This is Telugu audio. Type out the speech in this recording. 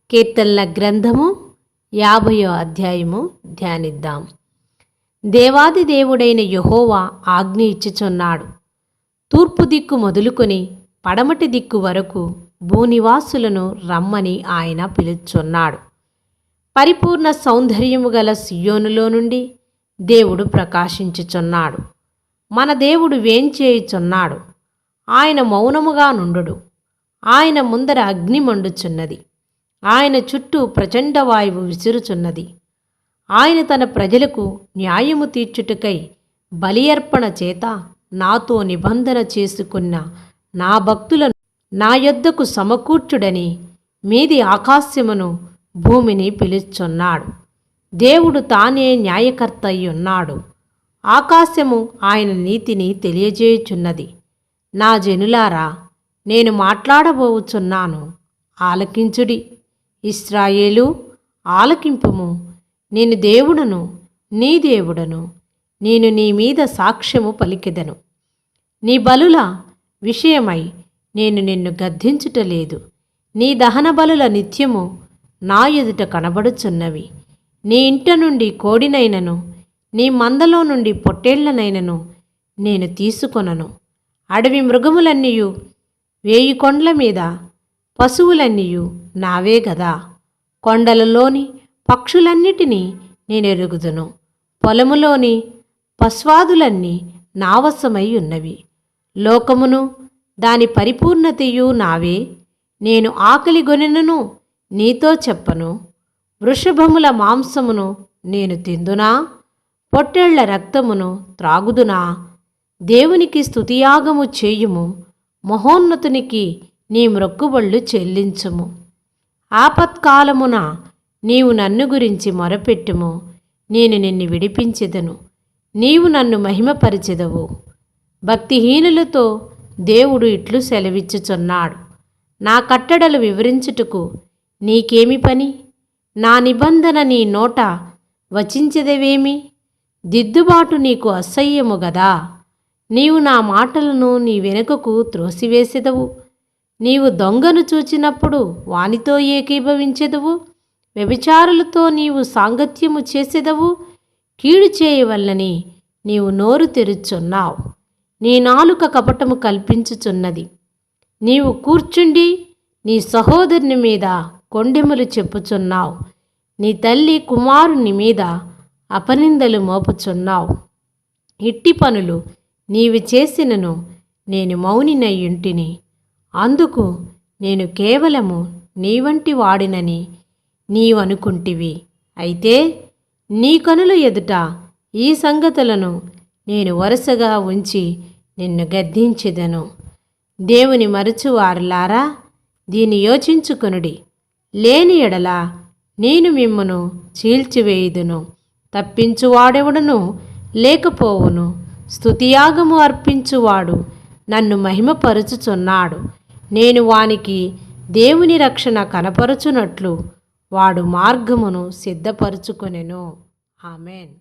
కీర్తనల గ్రంథము 50వ అధ్యాయము ధ్యానిద్దాం. దేవాది దేవుడైన యెహోవా ఆజ్ఞ ఇచ్చుచున్నాడు. తూర్పు దిక్కు మొదలుకొని పడమటి దిక్కు వరకు భూనివాసులను రమ్మని ఆయన పిలుచుచున్నాడు. పరిపూర్ణ సౌందర్యము గల సియోనులో నుండి దేవుడు ప్రకాశించుచున్నాడు. మన దేవుడు వేంచేయుచున్నాడు. ఆయన మౌనముగా నుండుడు. ఆయన ముందర అగ్ని మండుచున్నది. ఆయన చుట్టూ ప్రచండ వాయువు విసురుచున్నది. ఆయన తన ప్రజలకు న్యాయము తీర్చుటకై బలి అర్పణ చేత నాతో నిబంధన చేసుకున్న నా భక్తులను నా యొద్దకు సమకూర్చుడని మీది ఆకాశమును భూమిని పిలుచుచున్నాడు. దేవుడు తానే న్యాయకర్త అయ్యున్నాడు. ఆకాశము ఆయన నీతిని తెలియజేయుచున్నది. నా జనులారా, నేను మాట్లాడబోచున్నాను, ఆలకించుడి. ఇశ్రాయేలు, ఆలకింపుము. నేను దేవుడను, నీ దేవుడను. నేను నీ మీద సాక్ష్యము పలికెదను. నీ బలుల విషయమై నేను నిన్ను గద్దించుటలేదు. నీ దహన బలుల నిత్యము నా ఎదుట కనబడుచున్నవి. నీ ఇంట నుండి కోడినైనను నీ మందలో నుండి పొట్టేళ్లనైనను నేను తీసుకొనను. అడవి మృగములన్నీయు 1000 కొండల మీద పశువులన్నీయు నావే గదా. కొండలలోని పక్షులన్నిటినీ నేనెరుగుదును. పొలములోని పశ్వాదులన్నీ నా వశమై ఉన్నవి. లోకమును దాని పరిపూర్ణతయు నావే. నేను ఆకలిగొనెనను నీతో చెప్పను. వృషభముల మాంసమును నేను తిందునా? పొట్టేళ్ల రక్తమును త్రాగుదునా? దేవునికి స్తుతియాగము చేయుము. మహోన్నతునికి నీ మ్రొక్కుబళ్ళు చెల్లించుము. ఆపత్కాలమున నీవు నన్ను గురించి మొరపెట్టుము. నేను నిన్ను విడిపించెదను. నీవు నన్ను మహిమపరిచెదవు. భక్తిహీనులతో దేవుడు ఇట్లు సెలవిచ్చుచున్నాడు. నా కట్టడలు వివరించుటకు నీకేమి పని? నా నిబంధన నీ నోట వచించెదవేమి? దిద్దుబాటు నీకు అసహ్యము గదా. నీవు నా మాటలను నీ వెనుకకు త్రోసివేసెదవు. నీవు దొంగను చూచినప్పుడు వానితో ఏకీభవించెదవు. వ్యభిచారులతో నీవు సాంగత్యము చేసెదవు. కీడు చేయవల్లని నీవు నోరు తెరుచున్నావు. నీ నాలుక కపటము కల్పించుచున్నది. నీవు కూర్చుండి నీ సహోదరుని మీద కొండెములు చెప్పుచున్నావు. నీ తల్లి కుమారుని మీద అపనిందలు మోపుచున్నావు. ఇట్టి పనులు నీవు చేసినను నేను మౌనినయ్యుంటిని. అందుకు నేను కేవలము నీ వంటి వాడినని నీవనుకుంటివి. అయితే నీ కనుల ఎదుట ఈ సంగతులను నేను వరుసగా ఉంచి నిన్ను గద్దించెదను. దేవుని మరచువారులారా, దీని యోచించుకొనుడి. లేని ఎడల నేను మిమ్మును చీల్చివేయుదును. తప్పించువాడెవడను లేకపోవును. స్తుతియాగము అర్పించువాడు నన్ను మహిమపరుచుచున్నాడు. నేను వానికి దేవుని రక్షణ కనపరుచునట్లు వాడు మార్గమును సిద్ధపరచుకొనెను. ఆమేన్.